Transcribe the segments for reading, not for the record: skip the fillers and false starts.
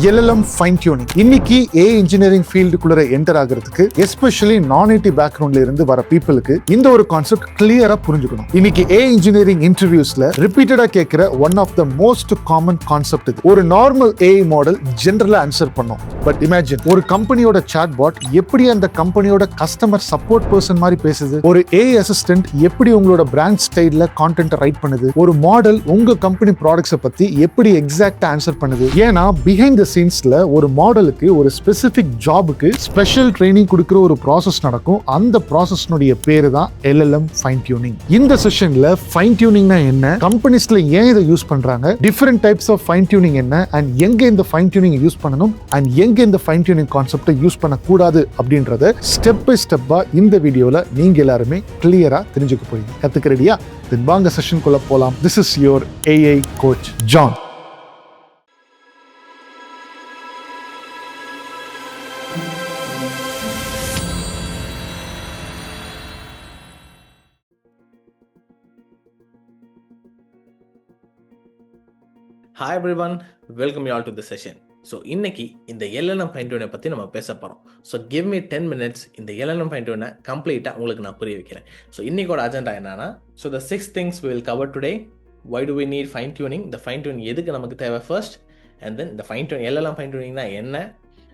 LLM fine tuning. இன்னைக்கு AI engineering ஃபீல்டுக்குள்ள enter ஆகிறதுக்கு especially நான் ஐடி பேக்ரவுண்ட்ல இருந்து வர பீப்புளுக்கு இந்த ஒரு கான்செப்ட் கிளியரா புரிஞ்சுக்கணும். இன்னைக்கு AI இன்ஜினியரிங் இன்டர்வியூஸ்ல ரிப்பீட்டடா கேட்கிற one of the most common concept இது. ஒரு நார்மல் AI மாடல் ஜெனரலா ஆன்சர் பண்ணும். பட் இமேஜின் ஒரு கம்பெனியோட சாட் பாட் எப்படி அந்த கம்பெனியோட கஸ்டமர் சப்போர்ட் பர்சன் மாதிரி பேசுது. ஒரு AI அசிஸ்டன்ட் எப்படி உங்களோட பிராண்ட் ஸ்டைல்ல கான்டென்ட் ரைட் பண்ணுது. ஒரு மாடல் உங்க கம்பெனி ப்ராடக்ட்ஸை பத்தி எப்படி எக்ஸாக்டா ஆன்சர் பண்ணுது. ஏன்னா பிஹைண்ட் த சீன்ஸ்ல ஒரு மாடலுக்கு ஒரு ஸ்பெசிபிக் ஜாபுக்கு ஸ்பெஷல் ட்ரைனிங் கொடுக்கிற ஒரு ப்ராசஸ் நடக்கும். அந்த ப்ராசஸ்னுடைய பேரு தான் LLM ஃபைன் டியூனிங். இந்த செஷன்ல ஃபைன் டியூனிங்னா என்ன, கம்பெனிஸ்ல ஏன் இதை யூஸ் பண்றாங்க, different types of fine tuning என்ன, அண்ட் எங்க இந்த ஃபைன் டியூனிங் யூஸ் பண்ணணும் அண்ட் எங்க இந்த ஃபைன் டியூனிங் கான்செப்டை யூஸ் பண்ணக்கூடாது அப்படின்றத ஸ்டெப் பை ஸ்டெப்பா இந்த வீடியோல நீங்க எல்லாருமே கிளியரா தெரிஞ்சுக்க போறீங்க. கத்துக்க ரெடியா? தென் வாங்க செஷனுக்குள்ள போலாம். This is your AI coach John. Hi everyone, welcome you all to the session. So இன்னைக்கு இந்த LLM ஃபைன் டியூனை பற்றி நம்ம பேச போகிறோம். ஸோ கிவ் மீ 10 minutes இந்த LLM ஃபைன் டியூனை கம்ப்ளீட்டாக உங்களுக்கு நான் புரிய வைக்கிறேன். ஸோ இன்னைக்கோட அஜெண்டா என்னன்னா, so the 6 things we will cover today. Why do we need fine tuning? இந்த ஃபைன் டியூனிங் எதுக்கு நமக்கு தேவை ஃபர்ஸ்ட், அண்ட் தென் இந்த ஃபைன் டியூன் LLM ஃபைன் டியூனிங்னா என்ன,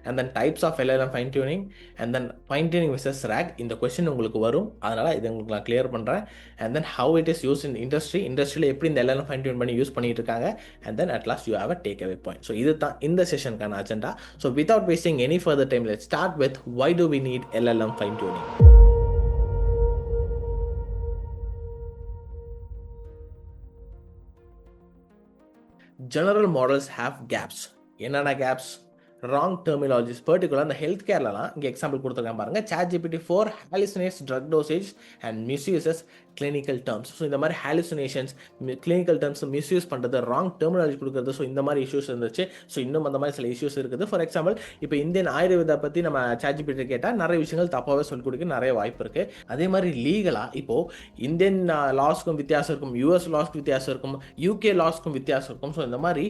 and then types of LLM fine tuning, and then fine tuning versus RAG. இந்த question உங்களுக்கு வரும், அதனால இதை உங்களுக்கு நான் கிளியர் பண்ணுறேன். and then how it is used in இண்டஸ்ட்ரியில் எப்படி இந்த LLM fine tune பண்ணி யூஸ் பண்ணிட்டு இருக்காங்க, and then at last you have a takeaway point. So இது தான் இந்த செஷனுக்கான agenda. So without wasting any further time, let's start with why do we need LLM fine tuning. General models have gaps. என்னென்ன gaps? Wrong terminologies. Particular அந்த health கேர்லாம் இங்கே example கொடுத்துருக்காங்க பாருங்க. ChatGPT-4 hallucinates drug dosage and misuses clinical terms. So இந்த மாதிரி hallucinations, clinical terms misuse பண்ணுறது, wrong terminology கொடுக்குறது, so இந்த மாதிரி இஷ்யூஸ் இருந்துச்சு. ஸோ இன்னும் அந்த மாதிரி சில இஷ்யூஸ் இருக்குது. ஃபார் எக்ஸாம்பிள் இப்போ இந்தியன் ஆயுர்வேதா பற்றி நம்ம ChatGPT கேட்டால் நிறைய விஷயங்கள் தப்பாகவே சொல்லிக் கொடுக்க நிறைய வாய்ப்பு இருக்குது. அதே மாதிரி லீகலாக இப்போது இந்தியன் லாஸ்க்கும் வித்தியாசம் இருக்கும், US லாஸ்க்கு வித்தியாசம் இருக்கும், UK லாஸ்க்கும் வித்தியாசம் இருக்கும். ஸோ இந்த மாதிரி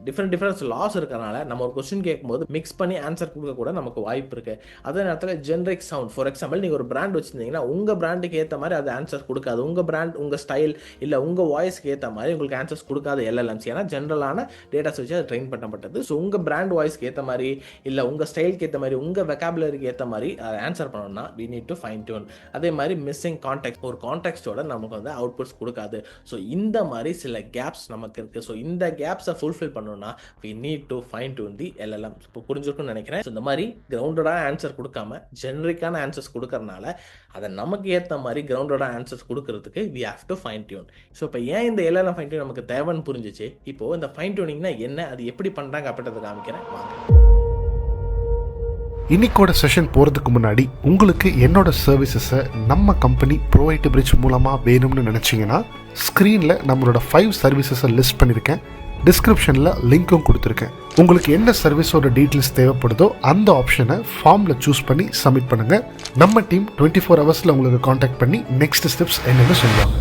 டிஃப்ரெண்ட் லாஸ் இருக்கிறனால நம்ம ஒரு கொஸ்டின் கேட்கும்போது மிக்ஸ் பண்ணி ஆன்சர் கொடுக்க கூட நமக்கு வாய்ப்பு இருக்குது. அதே நேரத்தில் ஜென்ரிக் சவுண்ட். ஃபார் எக்ஸாம்பிள் நீங்கள் ஒரு பிராண்ட் வச்சுருந்தீங்கன்னா உங்கள் பிராண்டுக்கு ஏற்ற மாதிரி அது ஆன்சர் கொடுக்காது. உங்கள் பிராண்ட், உங்கள் ஸ்டைல் இல்லை உங்கள் வாய்ஸ்க்கு ஏற்ற மாதிரி உங்களுக்கு ஆன்சர்ஸ் கொடுக்காது LLMs. ஏன்னா ஜென்ரலான டேட்டாஸ் வச்சு அது ட்ரெயின் பண்ணப்பட்டது. ஸோ உங்கள் பிராண்ட் வாய்ஸ்க்கு ஏற்ற மாதிரி இல்லை உங்கள் ஸ்டைலுக்கு ஏற்ற மாதிரி உங்கள் வெக்காபுலரிக்கு ஏற்ற மாதிரி அதை ஆன்சர் பண்ணணும்னா we need to fine tune. அதே மாதிரி மிஸ்ஸிங் கான்டெக்ட், ஒரு கான்டெக்ஸ்டோட நமக்கு வந்து அவுட்புட்ஸ் கொடுக்காது. ஸோ இந்த மாதிரி சில கேப்ஸ் நமக்கு இருக்குது. ஸோ இந்த கேப்ஸை ஃபுல்ஃபில் பண்ணணும்னா we need to fine tune the LLM. இப்போ புரிஞ்சிருக்குன்னு நினைக்கிறேன். ஸோ இந்த மாதிரி கிரவுண்டடாக ஆன்சர் கொடுக்காம ஜெனரிக்கான ஆன்சர்ஸ் கொடுக்கறனால அதை நமக்கு ஏற்ற மாதிரி கிரவுண்டடாக ஆன்சர்ஸ் கொடுக்கறதுக்கு we have to fine tune. So இப்போ ஏன் இந்த LLM fine tune நமக்கு தேவைன்னு புரிஞ்சிச்சு. இப்போ இந்த ஃபைன் டியூனிங்னா என்ன, அது எப்படி பண்ணுறாங்க அப்படின்றத காமிக்கிறேன் வாங்க. இன்னைக்கோட செஷன் போகிறதுக்கு முன்னாடி உங்களுக்கு என்னோட சர்வீசஸை நம்ம கம்பெனி ப்ரோவைட் பிரிட்ஜ் மூலமாக வேணும்னு நினச்சிங்கன்னா ஸ்க்ரீனில் நம்மளோட 5 சர்வீசஸை லிஸ்ட் பண்ணியிருக்கேன். டிஸ்கிரிப்ஷனில் லிங்க்கும் கொடுத்துருக்கேன். உங்களுக்கு என்ன சர்வீஸோட டீட்டெயில்ஸ் தேவைப்படுதோ அந்த ஆப்ஷனை ஃபார்மில் சூஸ் பண்ணி சப்மிட் பண்ணுங்கள். நம்ம டீம் 24 hours உங்களுக்கு காண்டாக்ட் பண்ணி நெக்ஸ்ட் ஸ்டெப்ஸ் என்னென்னு சொல்லுவாங்க.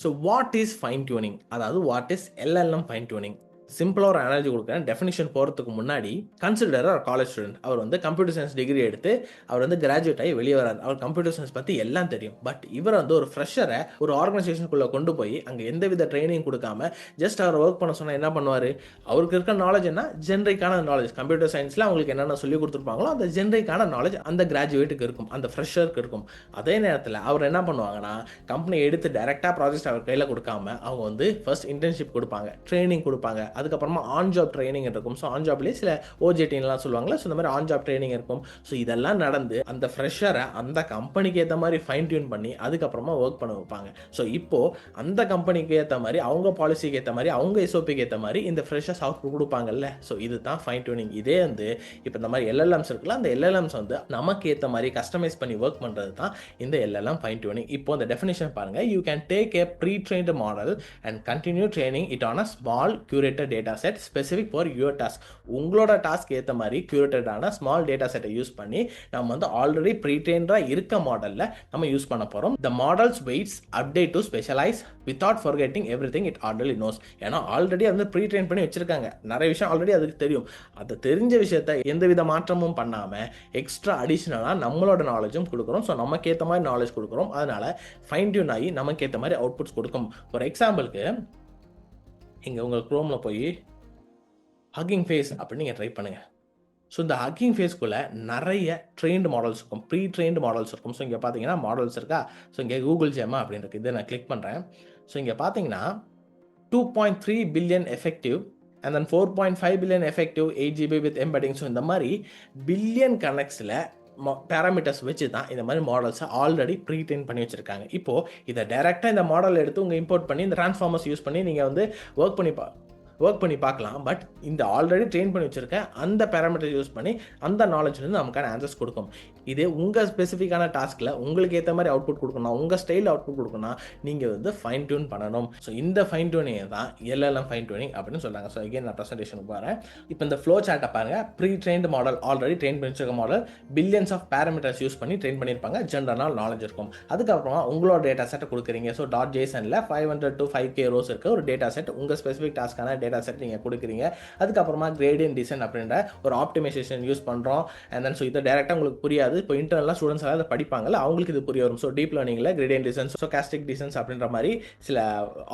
So what is fine tuning, அதாவது what is LLM fine tuning? சிம்பிளாக ஒரு அனாலஜி கொடுக்குறேன். டெஃபினிஷன் போகிறதுக்கு முன்னாடி கன்சிடர் ஒரு காலேஜ் ஸ்டூடெண்ட். அவர் வந்து கம்ப்யூட்டர் சயின்ஸ் டிகிரி எடுத்து அவர் வந்து கிராஜுவேட் ஆகி வெளியே வராது. அவர் கம்ப்யூட்டர் சயின்ஸ் பற்றி எல்லாம் தெரியும். பட் இவர் வந்து ஒரு ஃப்ரெஷரை ஒரு ஆர்கனைசேஷனுக்குள்ளே கொண்டு போய் அங்கே எந்தவித ட்ரைனிங் கொடுக்காம ஜஸ்ட் அவர் ஒர்க் பண்ண சொன்னால் என்ன பண்ணுவார்? அவருக்கு இருக்க நாலேஜ் என்ன? ஜென்ரிக்கான நாலேஜ். கம்ப்யூட்டர் சயின்ஸில் அவங்களுக்கு என்னென்ன சொல்லி கொடுத்துருப்பாங்களோ அந்த ஜென்ரிக்கான நாலேஜ் அந்த கிராஜுவேட்டுக்கு இருக்கும், அந்த ஃப்ரெஷருக்கு இருக்கும். அதே நேரத்தில் அவர் என்ன பண்ணுவாங்கன்னா கம்பெனி எடுத்து டைரெக்டாக ப்ராஜெக்ட் அவர் கையில் கொடுக்காம அவங்க வந்து ஃபர்ஸ்ட் இன்டர்ன்ஷிப் கொடுப்பாங்க, ட்ரைனிங் கொடுப்பாங்க, அதுக்கப்புறமா ஆன் ஜாப் ட்ரைனிங் இருக்கும். ஸோ ஆன் ஜாப்லேயே சில OJTலாம் சொல்லுவாங்களா, ஸோ இந்த மாதிரி ஆன் ஜாப் ட்ரைனிங் இருக்கும். ஸோ இதெல்லாம் நடந்து அந்த ஃப்ரெஷரை அந்த கம்பெனிக்கு ஏற்ற மாதிரி ஃபைன் டியூன் பண்ணி அதுக்கப்புறமா ஒர்க் பண்ண வைப்பாங்க. ஸோ இப்போது அந்த கம்பெனிக்கு ஏற்ற மாதிரி அவங்க பாலிசிக்கு ஏற்ற மாதிரி அவங்க SOPக்கு ஏற்ற மாதிரி இந்த ஃப்ரெஷர்ஸ் அவுட் கொடுப்பாங்கல்ல. ஸோ இதுதான் ஃபைன் டியூனிங். இதே வந்து இப்போ இந்த மாதிரி LLMs இருக்குல்ல, அந்த LLMs வந்து நமக்கு ஏற்ற மாதிரி கஸ்டமைஸ் பண்ணி ஒர்க் பண்ணுறது தான் இந்த LLM ஃபைன் டியூனிங். இப்போ இந்த டெஃபினிஷன் பாருங்கள். You can take a pre-trained model and continue training it on a small curated data set specific for your task. உங்களோட டாஸ்க் ஏற்ற மாதிரி கியூரேட்டடான ஸ்மால் டேட்டா செட்டை யூஸ் பண்ணி நம்ம வந்து ஆல்ரெடி ப்ரீட்ரெயின்டாக இருக்க மாடலில் நம்ம யூஸ் பண்ண போகிறோம். The models weights update to specialize without forgetting everything it already knows. ஏன்னா ஆல்ரெடி வந்து ப்ரீட்ரெயின் பண்ணி வச்சிருக்காங்க, நிறைய விஷயம் ஆல்ரெடி அதுக்கு தெரியும். அது தெரிஞ்ச விஷயத்த எந்தவித மாற்றமும் பண்ணாமல் எக்ஸ்ட்ரா அடிஷ்னலாக நம்மளோட நாலேஜும் கொடுக்குறோம். ஸோ நமக்கு ஏற்ற மாதிரி நாலேஜ் கொடுக்குறோம். அதனால ஃபைன் டியூன் ஆகி நமக்கு ஏற்ற மாதிரி அவுட்புட்ஸ் கொடுக்கும். ஃபார் எக்ஸாம்பிளுக்கு இங்கே உங்கள் க்ரோமில் போய் ஹக்கிங் ஃபேஸ் அப்படின்னு நீங்கள் ட்ரை பண்ணுங்கள். ஸோ இந்த ஹக்கிங் ஃபேஸ்க்குள்ளே நிறைய ட்ரெயின்டு மாடல்ஸ் இருக்கும், ப்ரீ ட்ரெயின்டு மாடல்ஸ் இருக்கும். ஸோ இங்கே பார்த்தீங்கன்னா மாடல்ஸ் இருக்கா. ஸோ இங்கே கூகுள் ஜெமா அப்படின்னு இருக்குது, இதை நான் கிளிக் பண்ணுறேன். ஸோ இங்கே பார்த்தீங்கன்னா 2.3 billion effective and then 4.5 billion effective 8 GB with embedding. So இந்த மாதிரி பில்லியன் கனெக்ட்ஸில் பேராமீட்டர்ஸ் வச்சு தான் இந்த மாதிரி மாடல்ஸை ஆல்ரெடி ப்ரீட்ரெயின் பண்ணி வச்சுருக்காங்க. இப்போது இதை டைரெக்டாக இந்த மாடல் எடுத்து உங்கள் இம்போர்ட் பண்ணி இந்த ட்ரான்ஸ்ஃபார்மர்ஸ் யூஸ் பண்ணி நீங்கள் வந்து ஒர்க் பண்ணி பார்க்கலாம். பட் இந்த ஆல்ரெடி ட்ரெயின் பண்ணி வச்சுருக்க அந்த பேராமீட்டர் யூஸ் பண்ணி அந்த நாலேஜ்லேருந்து நமக்கான ஆன்சர்ஸ் கொடுக்கும். இதே உங்கள் ஸ்பெசிஃபிக்கான டாஸ்கில் உங்களுக்கு ஏற்ற மாதிரி அவுட்புட் கொடுக்கணும், உங்கள் ஸ்டைலில் அவுட்புட் கொடுக்கணும், நீங்கள் வந்து ஃபைன் டியூன் பண்ணணும். ஸோ இந்த ஃபைன் டியூனிங் தான் LLM ஃபைன் டியூனிங் அப்படின்னு சொல்கிறாங்க. ஸோ அகைன் நான் ப்ரெசன்டேஷனுக்கு வரேன். இப்போ இந்த ஃப்ளோ சார்ட்டை பாருங்கள். Pre trained model, already train பண்ணி வச்சிருக்க model, billions of parameters use பண்ணி ட்ரெயின் பண்ணியிருப்பாங்க, ஜென்ரல் நாலேஜ் இருக்கும். அதுக்கப்புறமா உங்களோட டேட்டா செட்டை கொடுக்குறீங்க. So .json 500 to 5K rose இருக்க ஒரு டேட்டா செட், உங்கள் ஸ்பெசிஃபிக் டாஸ்க்கான டேட்டா செட் நீங்கள் கொடுக்குறீங்க. அதுக்கப்புறமா கிரேடியன்ட் டிசைன் அப்படின்ற ஒரு ஆப்டிமைசேஷன் யூஸ் பண்ணுறோம். அண்ட் தென் ஸோ இதை டேரெக்டாக உங்களுக்கு புரியாது, இப்போ இன்டர்னலாக ஸ்டூடெண்ட்ஸ் எல்லாம் அதை படிப்பாங்கல்ல, அவங்களுக்கு இது புரிய வரும். ஸோ டீப் லேர்னிங்கில் கிரேடியன்ட் டிசைன்ஸ், ஸ்டோகாஸ்டிக் டிசைன்ஸ் அப்படின்ற மாதிரி சில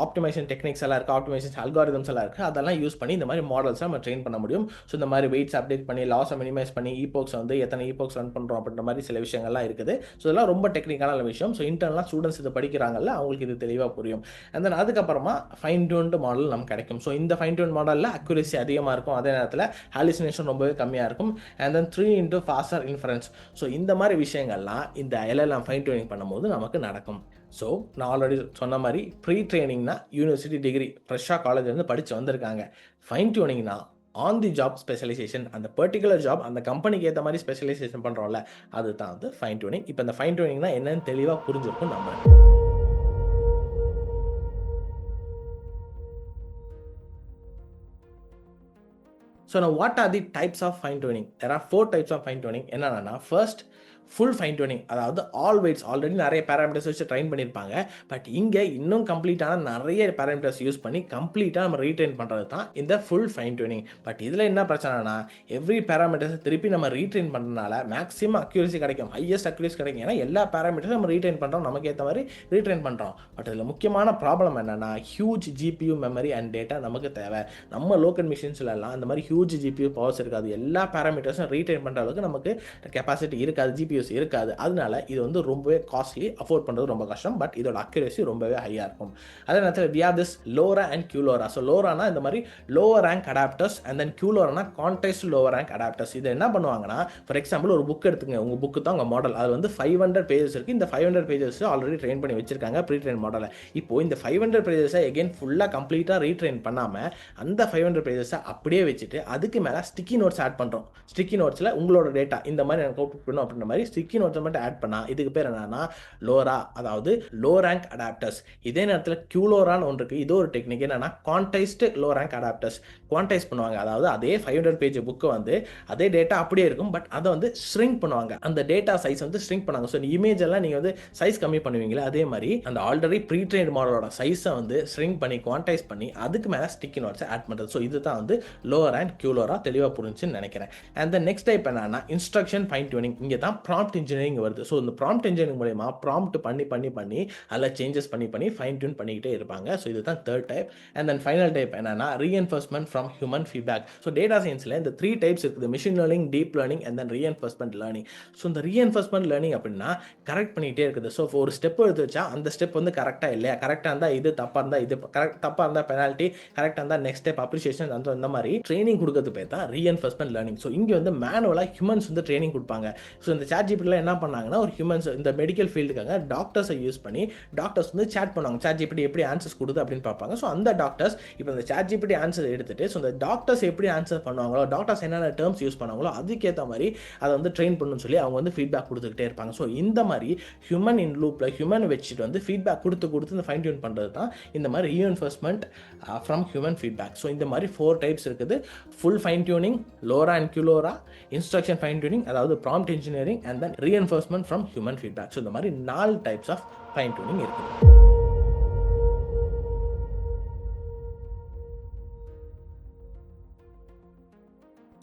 ஆப்டிமைசேஷன் டெக்னிக்ஸ் எல்லாம் இருக்குது, ஆப்டிமைசேஷன் அல்காரிதம்ஸ் எல்லாம் இருக்குது. அதெல்லாம் யூஸ் பண்ணி இந்த மாதிரி மாடல்ஸை நம்ம ட்ரெயின் பண்ண முடியும். ஸோ இந்த மாதிரி வெயிட்ஸ் அப்டேட் பண்ணி, லாஸை மினிமைஸ் பண்ணி, ஈபோக்ஸ் வந்து எத்தனை ஈபோக்ஸ் ரன் பண்ணுறோம் அப்படின்ற மாதிரி சில விஷயங்கள்லாம் இருக்குது. ஸோ இதெல்லாம் ரொம்ப டெக்னிக்கான விஷயம். ஸோ இன்டர்னலாக ஸ்டூடெண்ட்ஸ் இது படிக்கிறாங்கல்ல, அவங்களுக்கு இது தெளிவாக புரியும். அண்ட் தென் அதுக்கப்புறமா ஃபைன் டியூன்டு மாடல் நமக்கு கிடைக்கும். ஸோ இந்த ஃபைன் டியூன் மாடலில் அக்யூரேசி அதிகமாக இருக்கும், அதே நேரத்தில் ஹாலுசினேஷன் ரொம்பவே கம்மியாக இருக்கும். And then 3x faster inference. So இந்த மாதிரி விஷயங்கள்லாம் இந்த LLM ஃபைன் டியூனிங் பண்ணும்போது நமக்கு நடக்கும். ஸோ நான் ஆல்ரெடி சொன்ன மாதிரி ப்ரீ ட்ரைனிங்னா யூனிவர்சிட்டி டிகிரி ஃப்ரெஷ்ஷாக காலேஜ்லேருந்து படித்து வந்திருக்காங்க. ஃபைன் டியூனிங்னா ஆன் தி ஜாப் ஸ்பெஷலைசேஷன், அந்த பர்டிகுலர் ஜாப் அந்த கம்பெனிக்கு ஏற்ற மாதிரி ஸ்பெஷலைசேஷன் பண்ணுறோம்ல, அதுதான் வந்து ஃபைன் டியூனிங். இப்போ இந்த ஃபைன் டியூனிங்னா என்னன்னு தெளிவாக புரிஞ்சிருக்கும் நம்புறேன். So now what are the types of fine tuning? There are 4 types of fine tuning. என்னன்னா first ஃபுல் ஃபைன் டியூனிங், அதாவது ஆல் வெயிட்ஸ் ஆல்ரெடி நிறைய பேராமீட்டர்ஸ் வச்சு ட்ரைன் பண்ணியிருப்பாங்க. பட் இங்கே இன்னும் கம்ப்ளீட்டான நிறைய பேராமீட்டர்ஸ் யூஸ் பண்ணி கம்ப்ளீட்டாக நம்ம ரீட்ரெயின் பண்ணுறது தான் இந்த ஃபுல் ஃபைன் டியூனிங். பட் இதில் என்ன பிரச்சனைனா, எவ்ரி பேராமீட்டர்ஸ் திருப்பி நம்ம ரீட்ரெயின் பண்ணுறதுனால மேக்ஸிமம் அக்யூரசி கிடைக்கும், ஹையஸ்ட் அக்யூரசி கிடைக்கும். ஏன்னா எல்லா பேராமீட்டர்ஸும் நம்ம ரீட்ரெயின் பண்ணுறோம், நமக்கு ஏற்ற மாதிரி ரீட்ரெயின் பண்ணுறோம். பட் இதில் முக்கியமான ப்ராப்ளம் என்னென்னா, huge GPU memory and data நமக்கு தேவை. நம்ம லோக்கல் மிஷின்ஸ்லாம் அந்த மாதிரி ஹியூஜ் GPU பவர்ஸ் இருக்காது, எல்லா பேராமீட்டர்ஸும் ரீட்ரெயின் பண்ணுற அளவுக்கு நமக்கு கெப்பாசிட்டி இருக்காது, GPU இருக்காது. அதனால இது வந்து ரொம்பவே காஸ்ட்லி, அஃபோர்ட் பண்ணுறது ரொம்ப கஷ்டம். பட் இதோட அக்யூரசி ரொம்பவே ஹையாக இருக்கும். அதே நேரத்தில் we have this LoRa and QLoRa. So லோரானா இந்த மாதிரி lower rank adapters, and then QLoRaனா கான்டெக்ஸ்ட் லோவர் ரேங்க் அடாப்டர்ஸ். இதை என்ன பண்ணுவாங்கன்னா, ஃபார் எக்ஸாம்பிள் ஒரு புக் எடுத்துங்க, உங்கள் புக்கு தான் உங்கள் மாடல், அது வந்து 500 பேஜஸ் இருக்குது. இந்த 500 பேஜஸ் ஆல்ரெடி ட்ரெயின் பண்ணி வச்சிருக்காங்க ப்ரீ ட்ரெயின் மாடலை. இப்போ இந்த 500 பேஜஸை எகெயின் ஃபுல்லாக கம்ப்ளீட்டாக ரீட்ரெயின் பண்ணாமல் அந்த 500 பேஜஸை அப்படியே வச்சுட்டு அதுக்கு மேலே ஸ்டிக்கி நோட்ஸ் ஆட் பண்ணுறோம். ஸ்டிக்கி நோட்ஸில் உங்களோட டேட்டா இந்த மாதிரி எனக்கு அவுட்புட் பண்ணணும் அப்படின்ற மாதிரி ஸ்டிக்கி நோட்ஸ் மட்டும் ஆட் பண்ணா இதுக்கு பேர் என்னன்னா லோரா, அதாவது லோ ரேங்க் அடாப்டர்ஸ். இதே நேரத்தில் QLoRaன்னு ஒன்று இருக்கு, இது ஒரு டெக்னிக். என்னன்னா quantised low rank adapters. Quantize பண்ணுவாங்க, அதாவது அதே 500 பேஜ் புக்கு வந்து அதே டேட்டா அப்படியே இருக்கும், பட் அதை வந்து ஷ்ரிங்க் பண்ணுவாங்க, அந்த டேட்டா சைஸ் வந்து ஷ்ரிங்க் பண்ணுவாங்க. ஸோ இமேஜ் எல்லாம் நீங்கள் வந்து சைஸ் கம்மி பண்ணுவீங்களா, அதே மாதிரி அந்த ஆல்ரெடி ப்ரீ ட்ரெயின்ட் மாடலோட சைஸை வந்து ஷ்ரிங்க் பண்ணி குவான்டைஸ் பண்ணி அதுக்கு மேலே ஸ்டிக்கி நோட்ஸை ஆட் பண்ணுறது. ஸோ இதுதான் வந்து லோவர் அண்ட் QLoRa. தெளிவாக புரிஞ்சுன்னு நினைக்கிறேன். அண்ட் தென் நெக்ஸ்ட் டைப் என்னன்னா இன்ஸ்ட்ரக்ஷன் ஃபைன் டியூனிங். இங்கே தான் ப்ராம்ப்ட் இன்ஜினியரிங் வருது. ஸோ இந்த ப்ராம்ப்ட் இன்ஜினியரிங் மூலமா ப்ராம்ப்ட் பண்ணி அதில் சேஞ்சஸ் பண்ணி ஃபைன் டியூன் பண்ணிக்கிட்டே இருப்பாங்க. ஸோ இதுதான் third type. And then final type என்னன்னா reinforcement from human feedback. So data சயின்ஸில் இந்த 3 டைப்ஸ் இருக்குது, machine learning, deep learning and then reinforcement learning. So இந்த ரீஎன்ஃபோர்ஸ்மெண்ட் லேர்னிங் அப்படின்னா கரெக்ட் பண்ணிகிட்டே இருக்குது. ஸோ ஒரு ஸ்டெப் எடுத்து வச்சா அந்த ஸ்டெப் வந்து கரெக்டாக இல்லையா, கரெக்டாக இருந்தால் இது, தப்பாக இருந்தால் இது, தப்பாக இருந்தால் பெனால்ட்டி, கரெக்டாக இருந்தால் நெக்ஸ்ட் ஸ்டெப் அப்ரிசியேஷன், அந்த மாதிரி ட்ரைனிங் கொடுக்கறது பேர் தான் ரீஎன்ஃபோர்ஸ்மெண்ட் லேர்னிங். ஸோ இங்கே வந்து மேனுவலாக ஹியூமன்ஸ் வந்து ட்ரைனிங் கொடுப்பாங்க. ஸோ இந்த ஜிபிடியில் என்ன பண்ணாங்கன்னா ஒரு ஹியூமன்ஸ் இந்த மெடிக்கல் ஃபீல்டுக்காக டாக்டர்ஸை யூஸ் பண்ணி டாக்டர்ஸ் வந்து சேட் பண்ணுவாங்க, சாட் ஜிபிடி எப்படி ஆன்சர்ஸ் கொடுது அப்படின்னு பார்ப்பாங்க. ஸோ அந்த டாக்டர்ஸ் இப்போ இந்த சாட் ஜிபிடி ஆன்சர் எடுத்துட்டு ஸோ இந்த டாக்டர்ஸ் எப்படி ஆன்சர் பண்ணுவாங்களோ, டாக்டர்ஸ் என்னென்ன டேர்ம்ஸ் யூஸ் பண்ணுவாங்களோ அதுக்கேற்ற மாதிரி அதை வந்து ட்ரெயின் பண்ணணும்னு சொல்லி அவங்க வந்து ஃபீட்பேக் கொடுத்துக்கிட்டே இருப்பாங்க. ஸோ இந்த மாதிரி ஹியூமன் இன் லூப்பில் ஹியூமன் வச்சுட்டு வந்து ஃபீட்பேக் கொடுத்து இந்த ஃபைன் டியூன் பண்ணுறது தான் இந்த மாதிரி reinforcement from human feedback. So இந்த மாதிரி 4 டைப்ஸ் இருக்குது. Full fine tuning, LoRA and QLoRA, instruction fine tuning அதாவது prompt engineering, and then reinforcement from human feedback. So இந்த மாதிரி 4 டைப்ஸ் ஆஃப் ஃபைன் டியூனிங் இருக்குது.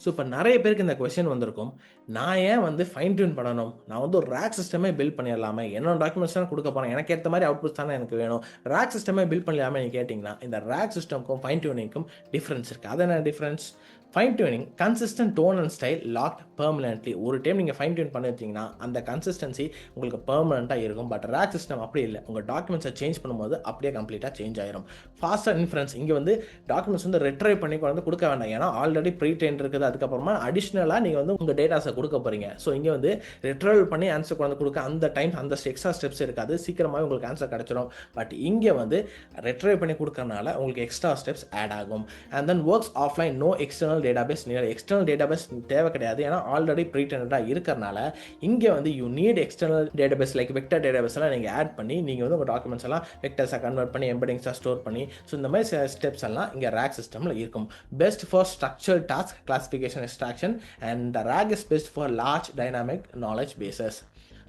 ஸோ இப்போ நிறைய பேருக்கு இந்த கொஸ்டின் வந்திருக்கும், நான் ஏன் வந்து ஃபைன் டியூன் பண்ணணும், நான் வந்து ஒரு ரேக் சிஸ்டமே பில்ட் பண்ணிடலாமே, என்னோட டாக்குமெண்ட்ஸ் தான் கொடுக்க போகிறேன், எனக்கு ஏற்ற மாதிரி அவுட்புட்ஸ் தானே எனக்கு வேணும், ரேக் சிஸ்டமே பில்ட் பண்ணலாமே நீங்கள் கேட்டிங்கன்னா, இந்த ரேக் சிஸ்டம்க்கும் ஃபைன் டியூனிங்க்கும் டிஃப்ரென்ஸ் இருக்குது. அது என்ன difference? Fine tuning consistent tone and style locked permanently. ஒரு டைம் நீங்கள் ஃபைன் டியூன் பண்ணிட்டீங்கன்னா அந்த கன்சிஸ்டன்சி உங்களுக்கு பெர்மனெண்ட்டாக இருக்கும். பட் ரேக் சிஸ்டம் அப்படி இல்லை, உங்கள் டாக்குமெண்ட்ஸை சேஞ்ச் பண்ணும்போது அப்படியே கம்ப்ளீட்டாக சேஞ்ச் ஆயிரும். ஃபாஸ்டர் இன்ஃபரன்ஸ், இங்கே வந்து டாக்குமெண்ட்ஸ் வந்து ரெட்ரைவ் பண்ணி வந்து கொடுக்க வேண்டாம், ஏன்னா ஆல்ரெடி ப்ரீ ட்ரெயின் இருக்குது. அதுக்கப்புறமா அடிஷ்னலாக நீங்கள் வந்து உங்கள் டேட்டாஸை கொடுக்க போகிறீங்க. ஸோ இங்கே வந்து ரெட்ரைவ் பண்ணி ஆன்சர் கொண்டு கொடுக்க அந்த டைம் அந்த எக்ஸ்ட்ரா ஸ்டெப்ஸ் இருக்காது, சீக்கிரமாக உங்களுக்கு ஆன்சர் கிடச்சிடும். பட் இங்கே வந்து ரெட்ரைவ் பண்ணி கொடுக்கறனால உங்களுக்கு எக்ஸ்ட்ரா ஸ்டெப்ஸ் ஆட் ஆகும். And then works offline, no external database near. External database தேவை கிடையாது, ஏன்னா ஆல்ரெடி ப்ரீடெண்டடாக இருக்கிறனால இங்கே வந்து you need external database like vector database எல்லாம் நீங்கள் ஆட் பண்ணி நீங்கள் வந்து உங்கள் டாக்குமெண்ட்ஸ் எல்லாம் வெக்டர்ஸாக கன்வெர்ட் பண்ணி எம்பெடிங்ஸாக ஸ்டோர் பண்ணி ஸோ இந்த மாதிரி ஸ்டெப்ஸ் எல்லாம் இங்கே ரேக் சிஸ்டமில் இருக்கும். Best for structure task classification extraction and the RAG is best for large dynamic knowledge bases.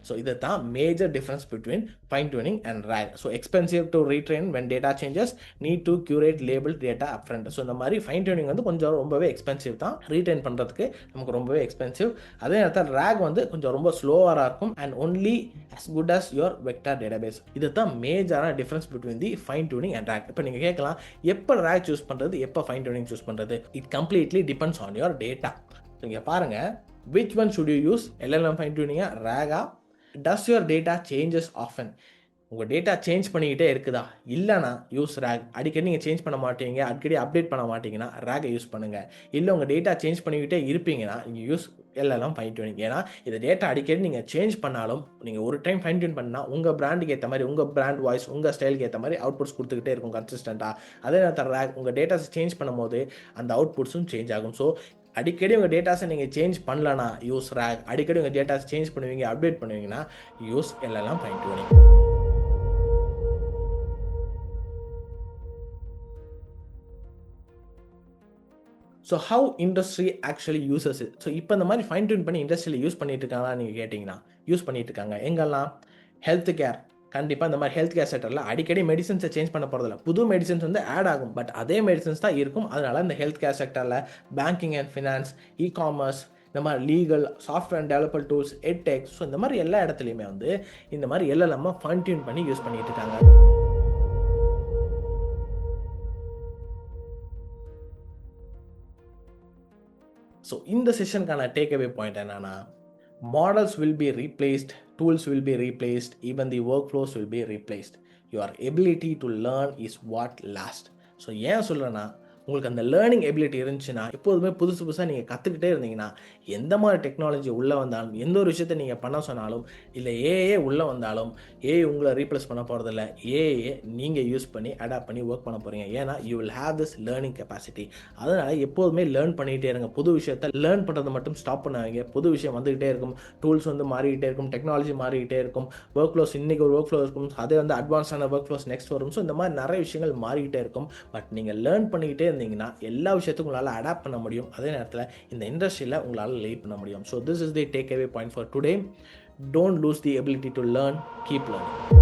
So இது தான் major difference between fine tuning and RAG. So expensive to retrain when data changes, need to curate label data upfront. So இந்த மாதிரி fine tuning வந்து கொஞ்சம் ரொம்பவே expensive தான், retrain பண்ணுறதுக்கு நமக்கு ரொம்பவே எக்ஸ்பென்சிவ். அதே நேரத்தில் ரேக் வந்து கொஞ்சம் ரொம்ப ஸ்லோவாக இருக்கும் and only as good as your vector database. இது தான் மேஜரான difference between the fine tuning and RAG. இப்போ நீங்கள் கேட்கலாம், எப்போ ரேக் சூஸ் பண்ணுறது, எப்போ ஃபைன் டியூனிங் சூஸ் பண்ணுறது? It completely depends on your data. இங்கே பாருங்கள், which one should you use, LLM fine டியூனிங்கா, ரேகா? Does your data changes often? உங்கள் டேட்டா சேஞ்ச் பண்ணிக்கிட்டே இருக்குதா? இல்லைனா யூஸ் ரேக். அடிக்கடி நீங்கள் சேஞ்ச் பண்ண மாட்டீங்க, அடிக்கடி அப்டேட் பண்ண மாட்டீங்கன்னா ரேக்கை யூஸ் பண்ணுங்கள். இல்லை உங்கள் டேட்டா சேஞ்ச் பண்ணிக்கிட்டே இருப்பீங்கன்னா நீங்கள் யூஸ் LLM ஃபைன் டியூனிங். ஏன்னா இந்த டேட்டா அடிக்கடி நீங்கள் சேஞ்ச் பண்ணாலும் நீங்கள் ஒரு டைம் ஃபைன் டியூன் பண்ணால் உங்கள் பிராண்டுக்கு ஏற்ற மாதிரி, உங்கள் பிராண்ட் வாய்ஸ், உங்கள் ஸ்டைலுக்கு ஏற்ற மாதிரி அவுட்புட்ஸ் கொடுத்துக்கிட்டே இருக்கும் கன்சிஸ்டண்ட்டாக. அதே நேரத்தில் ரேக் உங்கள் டேட்டாஸ் சேஞ்ச் பண்ணும்போது அந்த அவுட்புட்ஸும் சேஞ்ச் ஆகும். ஸோ அடிக்கடி உங்கள் டேட்டாஸை நீங்கள் சேஞ்ச் பண்ணலனா யூஸ் ரேக், அடிக்கடி உங்கள் டேட்டாஸ் சேஞ்ச் பண்ணுவீங்க, அப்டேட் பண்ணுவீங்கன்னா use LLM fine tuning. So how industry actually uses it. So இப்போ இந்த மாதிரி ஃபைன் டியூன் பண்ணி இண்டஸ்ட்ரியில் யூஸ் பண்ணிட்டு இருக்காங்களா நீங்கள் கேட்டிங்கன்னா, யூஸ் பண்ணிட்டு இருக்காங்க. எங்கெல்லாம்? Health care. கண்டிப்பாக இந்த மாதிரி ஹெல்த் கேர் செக்டரில் அடிக்கடி மெடிசன்ஸை சேஞ்ச் பண்ண போகிறதில்ல, புது மெடிசன்ஸ் வந்து ஆட் ஆகும், பட் அதே மெடிசன்ஸ் தான் இருக்கும். அதனால் இந்த ஹெல்த் கேர் செக்டரில் பேங்கிங் அண்ட் ஃபினான்ஸ், இ-காமர்ஸ், இந்த மாதிரி legal, software and developer tools, edtech, so இந்த மாதிரி எல்லா இடத்துலையுமே வந்து இந்த மாதிரி LLM ஃபைன் டியூன் பண்ணி யூஸ் பண்ணிட்டு இருக்காங்க. ஸோ இந்த செஷனுக்கான டேக் அவே பாயிண்ட் என்னன்னா, models will be replaced, tools will be replaced, even the workflows will be replaced. Your ability to learn is what lasts. So ஏன் சொல்கிறேன்னா, உங்களுக்கு அந்த லேர்னிங் எபிலிட்டி இருந்துச்சுன்னா, எப்போதுமே புதுசு புதுசாக நீங்கள் கற்றுக்கிட்டே இருந்தீங்கன்னா, எந்த மாதிரி டெக்னாலஜி உள்ளே வந்தாலும், எந்த ஒரு விஷயத்தை நீங்கள் பண்ண சொன்னாலும், இல்லை ஏஏ உள்ளே வந்தாலும், ஏஐ உங்களை ரீப்ளேஸ் பண்ண போகிறதில்ல, ஏஐ நீங்கள் யூஸ் பண்ணி அடாப்ட் பண்ணி ஒர்க் பண்ண போகிறீங்க. ஏன்னா you will have this learning capacity. அதனால் எப்போதுமே லேர்ன் பண்ணிகிட்டே இருங்க. புது விஷயத்தை லேர்ன் பண்ணுறது மட்டும் ஸ்டாப் பண்ணாதீங்க. புது விஷயம் வந்துக்கிட்டே இருக்கும், டூல்ஸ் வந்து மாறிக்கிட்டே இருக்கும், டெக்னாலஜி மாறிக்கிட்டே இருக்கும், ஒர்க் ஃப்ளோஸ் இன்றைக்கி ஒரு ஒர்க் ஃப்ளோ இருக்கும், அதே வந்து அட்வான்ஸான ஒர்க் ஃப்ளோஸ் நெக்ஸ்ட் வரும். ஸோ இந்த மாதிரி நிறைய விஷயங்கள் மாறிக்கிட்டே இருக்கும். பட் நீங்கள் லேர்ன் பண்ணிக்கிட்டே இருந்தீங்கன்னா எல்லா விஷயத்துக்கும் உங்களால் அடாப்ட் பண்ண முடியும். அதே நேரத்தில் இந்த இண்டஸ்ட்ரியில் உங்களால் லீட் பண்ண முடியும். So this is the take away point for today. Don't loose the ability to learn, keep learning.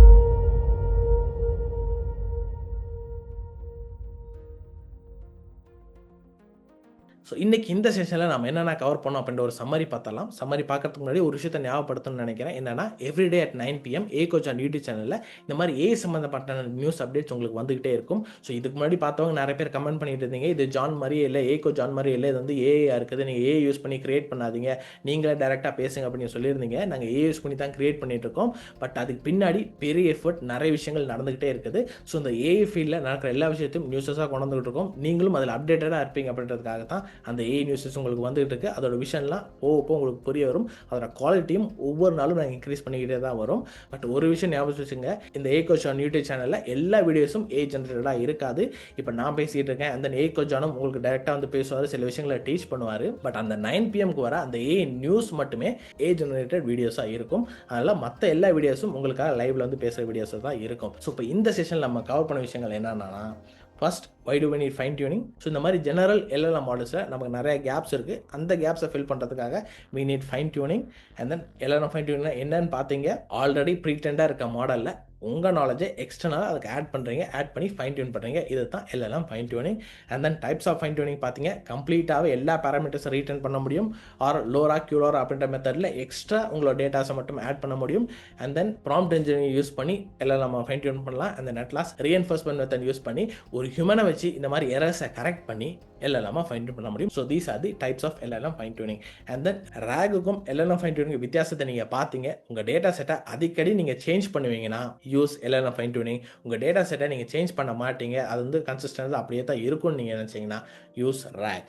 So இன்றைக்கி இந்த செஷனில் நம்ம என்னென்ன கவர் பண்ணோம் அப்படின்ற ஒரு சம்மரி பார்த்தலாம். சம்மரி பார்க்கறதுக்கு முன்னாடி ஒரு விஷயத்தை ஞாபகப்படுத்தணும்னு நினைக்கிறேன். என்னென்னா everyday at 9 PM A coach on YouTube சேனலில் இந்த மாதிரி ஏ சம்மந்தப்பட்ட நியூஸ் அப்டேட்ஸ் உங்களுக்கு வந்துகிட்டே இருக்கும். ஸோ இதுக்கு முன்னாடி பார்த்தவங்க நிறைய பேர் கமெண்ட் பண்ணிட்டு இருந்தீங்க, இது ஜான் மாதிரியே இல்லை, ஏ கோச் ஜான் மாதிரியே இல்லை, இது வந்து ஏஐயாக இருக்குது, நீங்கள் ஏஐ யூஸ் பண்ணி கிரியேட் பண்ணாதீங்க, நீங்களே டேரெக்டாக பேசுங்க அப்படின்னு சொல்லியிருந்தீங்க. நாங்கள் ஏஐ யூஸ் பண்ணி தான் கிரியேட் பண்ணிட்டு இருக்கோம். பட் அதுக்கு பின்னாடி பெரிய எஃபர்ட், நிறைய விஷயங்கள் நடந்துகிட்டே இருக்குது. ஸோ இந்த ஏஐ ஃபீல்டில் நடக்கிற எல்லா விஷயத்தையும் நியூஸஸாக கொண்டு வந்துகிட்டு இருக்கோம். நீங்களும் அதில் அப்டேட்டடாக இருப்பீங்க அப்படின்றதுக்காக தான் அந்த ஏஐ நியூஸஸ் உங்களுக்கு வந்துகிட்டு இருக்கு. அதோட விஷயம்லாம் போக உங்களுக்கு புரிய வரும். அதோட குவாலிட்டியும் ஒவ்வொரு நாளும் நாங்கள் இன்க்ரீஸ் பண்ணிக்கிட்டே தான் வரும். பட் ஒரு விஷயம் ஞாபகம் வச்சுங்க, இந்த ஏஐ கோச் ஆன் யூடியூப் சேனலில் எல்லா வீடியோஸும் ஏஐ ஜென்ரேட்டடாக இருக்காது. இப்போ நான் பேசிகிட்டு இருக்கேன், அந்த ஏஐ கோச் ஆனும் உங்களுக்கு டைரெக்டாக வந்து பேசுவார், சில விஷயங்களை டீச் பண்ணுவார். பட் அந்த 9 PM வர அந்த ஏஐ நியூஸ் மட்டுமே ஏஐ ஜெனரேட்டட் வீடியோஸாக இருக்கும். அதனால் மற்ற எல்லா வீடியோஸும் உங்களுக்காக லைவ்ல வந்து பேசுகிற வீடியோஸாக தான் இருக்கும். ஸோ இப்போ இந்த செஷனில் நம்ம கவர் பண்ண விஷயங்கள் என்னென்னா, first why do we need fine tuning? So இந்த மாதிரி ஜெனரல் LLM மாடல்ஸில் நமக்கு நிறைய கேப்ஸ் இருக்குது. அந்த கேப்ஸை ஃபில் பண்ணுறதுக்காக we need fine tuning. and then LLM fine tuning என்னன்னு பார்த்தீங்க, ஆல்ரெடி ப்ரீடெண்டாக இருக்க மாடலில் உங்கள் நாலேஜை எக்ஸ்டர்னலாக அதுக்கு ஆட் பண்ணுறீங்க, ஆட் பண்ணி ஃபைன் டியூன் பண்ணுறீங்க. இது தான் LLM fine tuning. And then types of fine tuning பார்த்தீங்க, கம்ப்ளீட்டாகவே எல்லா பேராமீட்டர்ஸை ரீட்டன் பண்ண முடியும். ஆர் லோரா கியூலோரா அப்படின்ற மெத்தடில் எக்ஸ்ட்ரா உங்களோட டேட்டாஸை மட்டும் ஆட் பண்ண முடியும். And then prompt engineering use பண்ணி LLM ஃபைன் டியூன் பண்ணலாம். அந்த நெட்லாஸ் ரீஎன்ஃபோர்ஸ்மெண்ட் மெத்தட் யூஸ் பண்ணி ஒரு ஹியூமனை வச்சு இந்த மாதிரி எரர்ஸை கரெக்ட் பண்ணி LLM ஃபைன் டியூன் பண்ண முடியும். So these are the types of LLM fine tuning. And then RAGக்கும் LLM ஃபைன் டியூனிங் வித்தியாசத்தை நீங்கள் பார்த்தீங்க. உங்கள் டேட்டா செட்டை அடிக்கடி நீங்கள் சேஞ்ச் பண்ணுவீங்கன்னா யூஸ் LLM ஃபைன் டியூனிங். உங்கள் டேட்டா செட்டை நீங்கள் சேஞ்ச் பண்ண மாட்டீங்க, அது வந்து கன்சிஸ்டன்ஸாக அப்படியே தான் இருக்கும்னு நீங்கள் நினச்சிங்கன்னா யூஸ் RAG.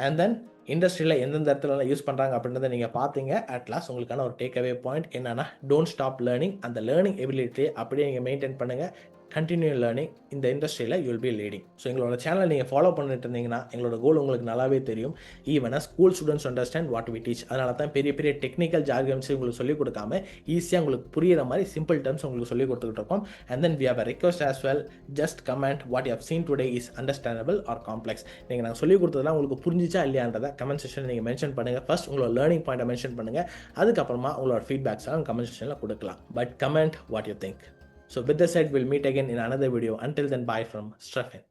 அண்ட் தென் இண்டஸ்ட்ரியில் எந்தெந்த இடத்துல யூஸ் பண்ணுறாங்க அப்படின்றத நீங்கள் பார்த்தீங்க. அட்லாஸ் உங்களுக்கான ஒரு டேக் அவே பாயிண்ட் என்னன்னா, டோன்ட் ஸ்டாப் லேர்னிங். அந்த லேர்னிங் எபிலிட்டியை அப்படியே நீங்கள் மெயின்டைன் பண்ணுங்கள். Continue learning. இந்த இண்டஸ்ட்ரியில் you will be leading. So எங்களோட சேனல் நீங்கள் ஃபாலோ பண்ணிட்டு இருந்தீங்கன்னா எங்களோட கோல் உங்களுக்கு நல்லாவே தெரியும். Even school students understand what we teach. அதனால தான் பெரிய பெரிய டெக்னிக்கல் ஜார்கன்ஸ் உங்களுக்கு சொல்லிக் கொடுக்காம ஈஸியாக உங்களுக்கு புரியிற மாதிரி சிம்பிள் டேர்ம்ஸ் உங்களுக்கு சொல்லிக் கொடுத்துக்கிட்டு இருக்கோம். And then we have a request as well, just comment what you have seen today is understandable or complex. நீங்கள் நாங்கள் சொல்லிக் கொடுத்ததெல்லாம் உங்களுக்கு புரிஞ்சிச்சா இல்லையான்றதை கமெண்ட் செக்ஷனில் நீங்கள் மென்ஷன் பண்ணுங்கள். ஃபர்ஸ்ட் உங்களோட லேர்னிங் பாயிண்ட்டை மென்ஷன் பண்ணுங்கள். அதுக்கப்புறமா உங்களோட ஃபீட்பேக்ஸ்லாம் கமெண்ட் செக்ஷனில் கொடுக்கலாம். But comment what you think. So with that said, we'll meet again in another video. Until then, bye from Stefan.